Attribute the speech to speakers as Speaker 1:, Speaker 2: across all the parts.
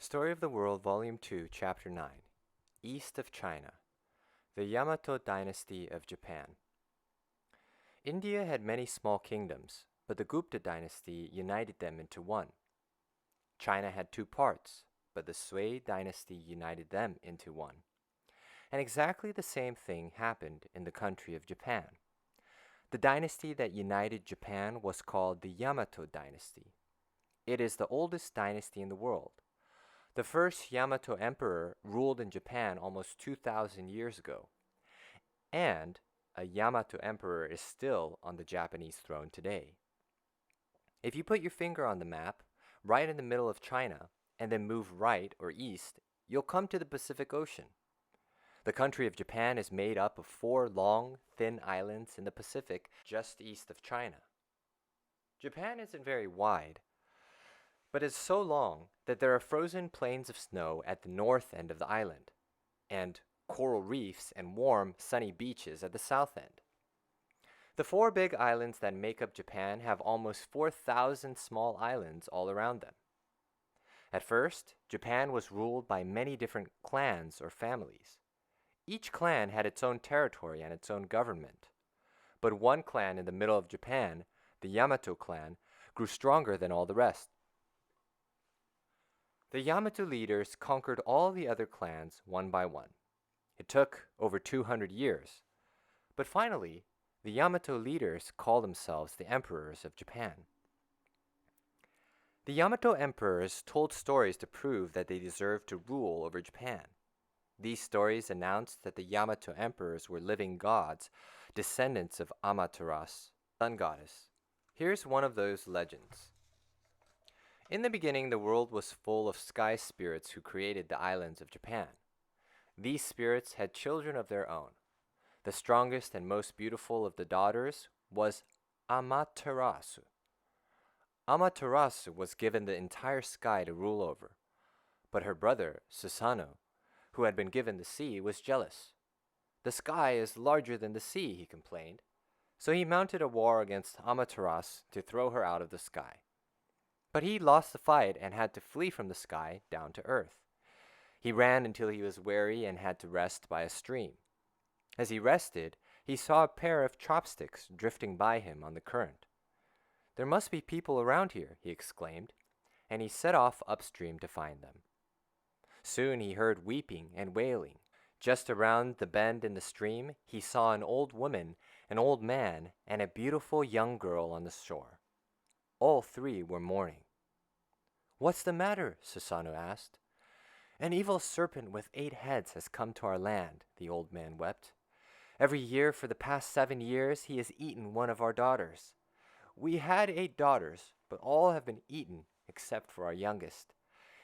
Speaker 1: Story of the World, Volume 2, Chapter 9 East of China, the Yamato Dynasty of Japan. India had many small kingdoms, but the Gupta dynasty united them into one. China had two parts, but the Sui dynasty united them into one. And exactly the same thing happened in the country of Japan. The dynasty that united Japan was called the Yamato dynasty. It is the oldest dynasty in the world. The first Yamato emperor ruled in Japan almost 2,000 years ago, and a Yamato emperor is still on the Japanese throne today. If you put your finger on the map, right in the middle of China, and then move right or east, you'll come to the Pacific Ocean. The country of Japan is made up of four long, thin islands in the Pacific just east of China. Japan isn't very wide, but it's so long that there are frozen plains of snow at the north end of the island, and coral reefs and warm, sunny beaches at the south end. The four big islands that make up Japan have almost 4,000 small islands all around them. At first, Japan was ruled by many different clans or families. Each clan had its own territory and its own government. But one clan in the middle of Japan, the Yamato clan, grew stronger than all the rest. The Yamato leaders conquered all the other clans one by one. It took over 200 years. But finally, the Yamato leaders called themselves the emperors of Japan. The Yamato emperors told stories to prove that they deserved to rule over Japan. These stories announced that the Yamato emperors were living gods, descendants of Amaterasu, sun goddess. Here's one of those legends. In the beginning, the world was full of sky spirits who created the islands of Japan. These spirits had children of their own. The strongest and most beautiful of the daughters was Amaterasu. Amaterasu was given the entire sky to rule over, but her brother, Susanoo, who had been given the sea, was jealous. "The sky is larger than the sea," he complained, so he mounted a war against Amaterasu to throw her out of the sky. But he lost the fight and had to flee from the sky down to earth. He ran until he was weary and had to rest by a stream. As he rested, he saw a pair of chopsticks drifting by him on the current. "There must be people around here," he exclaimed, and he set off upstream to find them. Soon he heard weeping and wailing. Just around the bend in the stream, he saw an old woman, an old man, and a beautiful young girl on the shore. All three were mourning. "What's the matter?" Susanoo asked. "An evil serpent with 8 heads has come to our land," the old man wept. "Every year for the past 7 years he has eaten one of our daughters. We had 8 daughters, but all have been eaten except for our youngest.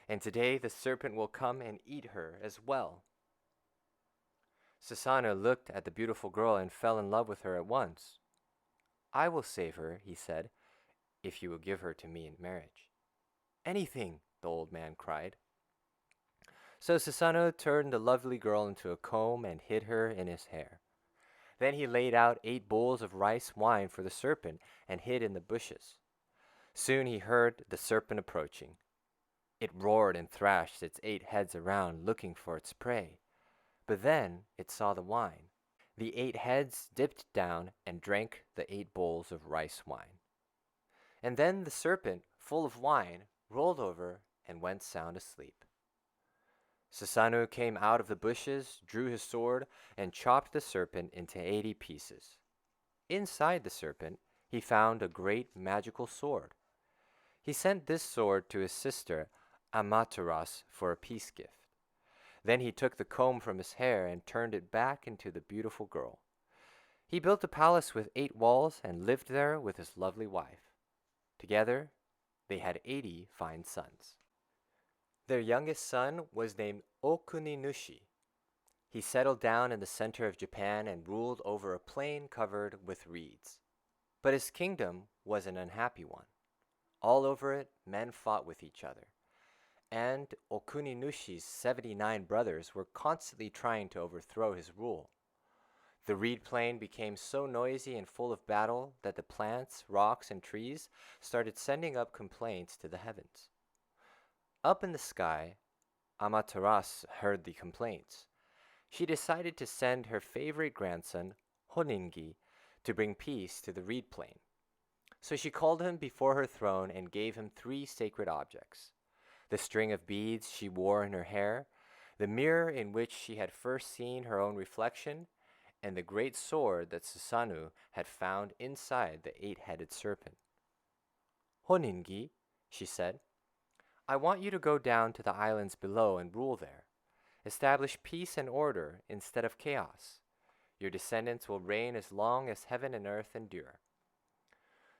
Speaker 1: And today the serpent will come and eat her as well." Susanoo looked at the beautiful girl and fell in love with her at once. "I will save her," he said, "if you will give her to me in marriage." "Anything," the old man cried. So Susanoo turned the lovely girl into a comb and hid her in his hair. Then he laid out 8 bowls of rice wine for the serpent and hid in the bushes. Soon he heard the serpent approaching. It roared and thrashed its 8 heads around looking for its prey. But then it saw the wine. The 8 heads dipped down and drank the 8 bowls of rice wine. And then the serpent, full of wine, rolled over and went sound asleep. Susanoo came out of the bushes, drew his sword, and chopped the serpent into 80 pieces. Inside the serpent, he found a great magical sword. He sent this sword to his sister Amaterasu for a peace gift. Then he took the comb from his hair and turned it back into the beautiful girl. He built a palace with 8 walls and lived there with his lovely wife. Together, they had 80 fine sons. Their youngest son was named Okuninushi. He settled down in the center of Japan and ruled over a plain covered with reeds. But his kingdom was an unhappy one. All over it, men fought with each other. And Okuninushi's 79 brothers were constantly trying to overthrow his rule. The reed plain became so noisy and full of battle that the plants, rocks, and trees started sending up complaints to the heavens. Up in the sky, Amaterasu heard the complaints, she decided to send her favorite grandson, Honingi, to bring peace to the reed plain. So she called him before her throne and gave him 3 sacred objects: the string of beads she wore in her hair, the mirror in which she had first seen her own reflection, and the great sword that Susanoo had found inside the 8-headed serpent. Honingi, she said, I want you to go down to the islands below and rule there. Establish peace and order instead of chaos. Your descendants will reign as long as heaven and earth endure.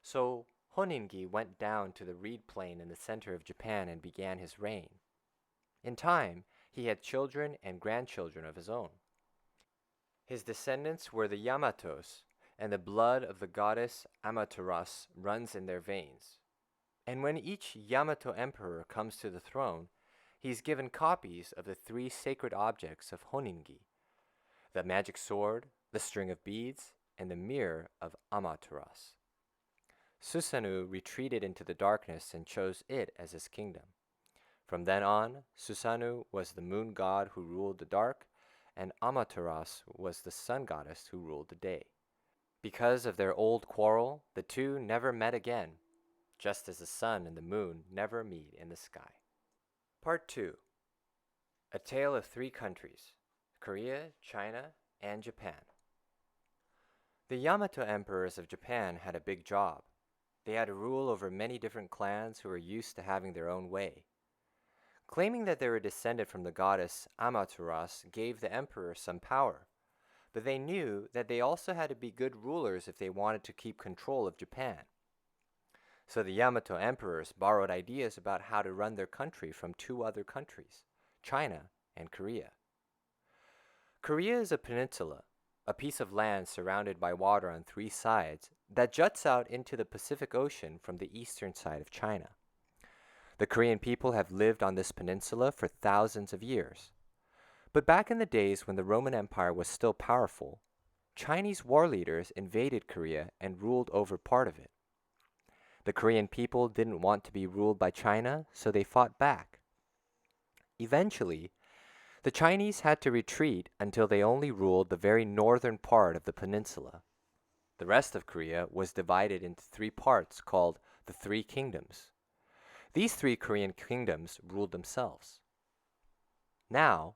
Speaker 1: So Honingi went down to the reed plain in the center of Japan and began his reign. In time, he had children and grandchildren of his own. His descendants were the Yamatos, and the blood of the goddess Amaterasu runs in their veins. And when each Yamato emperor comes to the throne, he is given copies of the 3 sacred objects of Honingi: the magic sword, the string of beads, and the mirror of Amaterasu. Susanoo retreated into the darkness and chose it as his kingdom. From then on, Susanoo was the moon god who ruled the dark, and Amaterasu was the sun goddess who ruled the day. Because of their old quarrel, the two never met again, just as the sun and the moon never meet in the sky. Part 2. A Tale of 3 Countries: Korea, China, and Japan. The Yamato emperors of Japan had a big job. They had to rule over many different clans who were used to having their own way. Claiming that they were descended from the goddess Amaterasu gave the emperor some power, but they knew that they also had to be good rulers if they wanted to keep control of Japan. So the Yamato emperors borrowed ideas about how to run their country from 2 other countries, China and Korea. Korea is a peninsula, a piece of land surrounded by water on 3 sides that juts out into the Pacific Ocean from the eastern side of China. The Korean people have lived on this peninsula for thousands of years. But back in the days when the Roman Empire was still powerful, Chinese war leaders invaded Korea and ruled over part of it. The Korean people didn't want to be ruled by China, so they fought back. Eventually, the Chinese had to retreat until they only ruled the very northern part of the peninsula. The rest of Korea was divided into 3 parts called the 3 Kingdoms. These 3 Korean kingdoms ruled themselves. Now,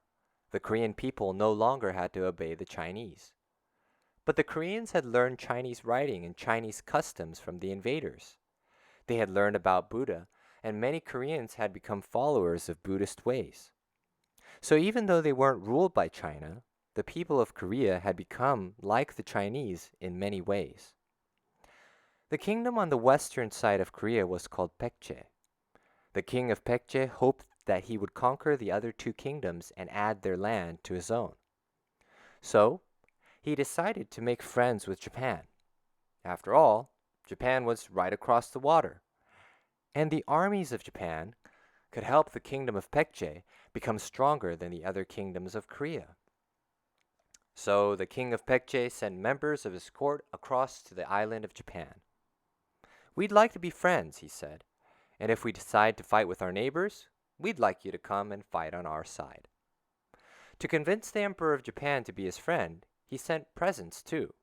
Speaker 1: the Korean people no longer had to obey the Chinese. But the Koreans had learned Chinese writing and Chinese customs from the invaders. They had learned about Buddha, and many Koreans had become followers of Buddhist ways. So even though they weren't ruled by China, the people of Korea had become like the Chinese in many ways. The kingdom on the western side of Korea was called Baekje. The king of Baekje hoped that he would conquer the other 2 kingdoms and add their land to his own. So, he decided to make friends with Japan. After all, Japan was right across the water, and the armies of Japan could help the kingdom of Baekje become stronger than the other kingdoms of Korea. So the king of Baekje sent members of his court across to the island of Japan. We'd like to be friends, he said, and if we decide to fight with our neighbors, we'd like you to come and fight on our side. To convince the emperor of Japan to be his friend, he sent presents too: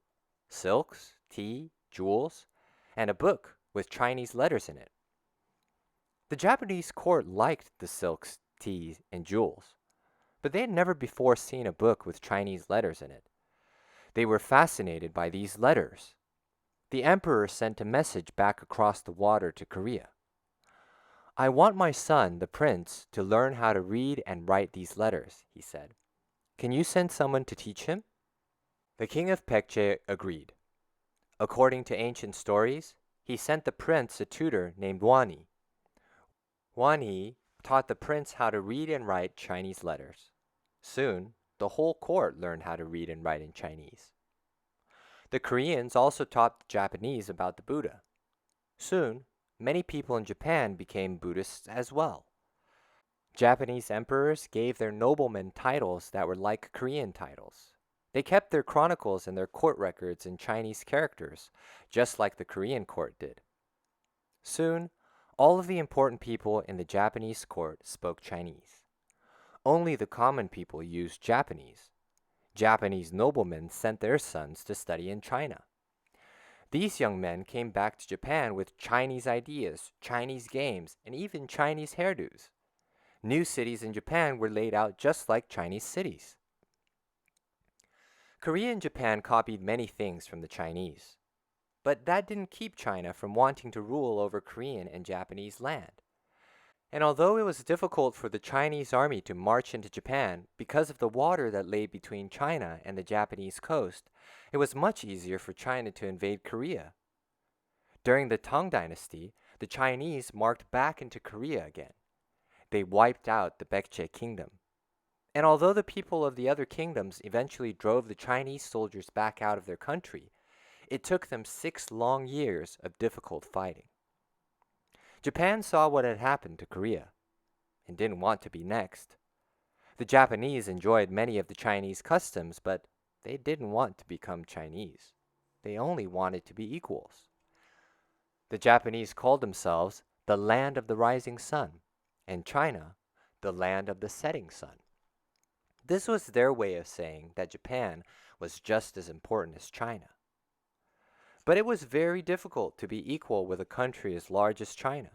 Speaker 1: silks, tea, jewels, and a book with Chinese letters in it. The Japanese court liked the silks, tea, and jewels, but they had never before seen a book with Chinese letters in it. They were fascinated by these letters. The emperor sent a message back across the water to Korea. I want my son, the prince, to learn how to read and write these letters, he said. Can you send someone to teach him? The king of Baekje agreed. According to ancient stories, he sent the prince a tutor named Wani. Wani taught the prince how to read and write Chinese letters. Soon, the whole court learned how to read and write in Chinese. The Koreans also taught the Japanese about the Buddha. Soon, many people in Japan became Buddhists as well. Japanese emperors gave their noblemen titles that were like Korean titles. They kept their chronicles and their court records in Chinese characters, just like the Korean court did. Soon, all of the important people in the Japanese court spoke Chinese. Only the common people used Japanese. Japanese noblemen sent their sons to study in China. These young men came back to Japan with Chinese ideas, Chinese games, and even Chinese hairdos. New cities in Japan were laid out just like Chinese cities. Korea and Japan copied many things from the Chinese. But that didn't keep China from wanting to rule over Korean and Japanese land. And although it was difficult for the Chinese army to march into Japan because of the water that lay between China and the Japanese coast, it was much easier for China to invade Korea. During the Tang Dynasty, the Chinese marched back into Korea again. They wiped out the Baekje kingdom. And although the people of the other kingdoms eventually drove the Chinese soldiers back out of their country, it took them 6 long years of difficult fighting. Japan saw what had happened to Korea and didn't want to be next. The Japanese enjoyed many of the Chinese customs, but they didn't want to become Chinese. They only wanted to be equals. The Japanese called themselves the land of the rising sun, and China the land of the setting sun. This was their way of saying that Japan was just as important as China. But it was very difficult to be equal with a country as large as China.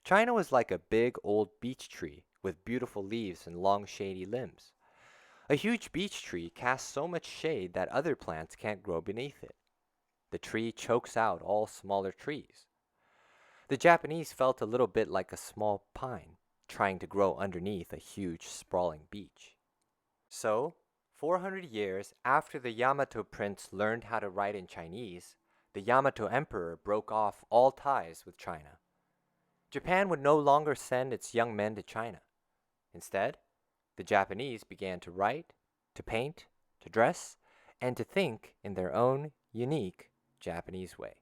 Speaker 1: China was like a big old beech tree with beautiful leaves and long shady limbs. A huge beech tree casts so much shade that other plants can't grow beneath it. The tree chokes out all smaller trees. The Japanese felt a little bit like a small pine trying to grow underneath a huge sprawling beech. So, 400 years after the Yamato prince learned how to write in Chinese, the Yamato emperor broke off all ties with China. Japan would no longer send its young men to China. Instead, the Japanese began to write, to paint, to dress, and to think in their own unique Japanese way.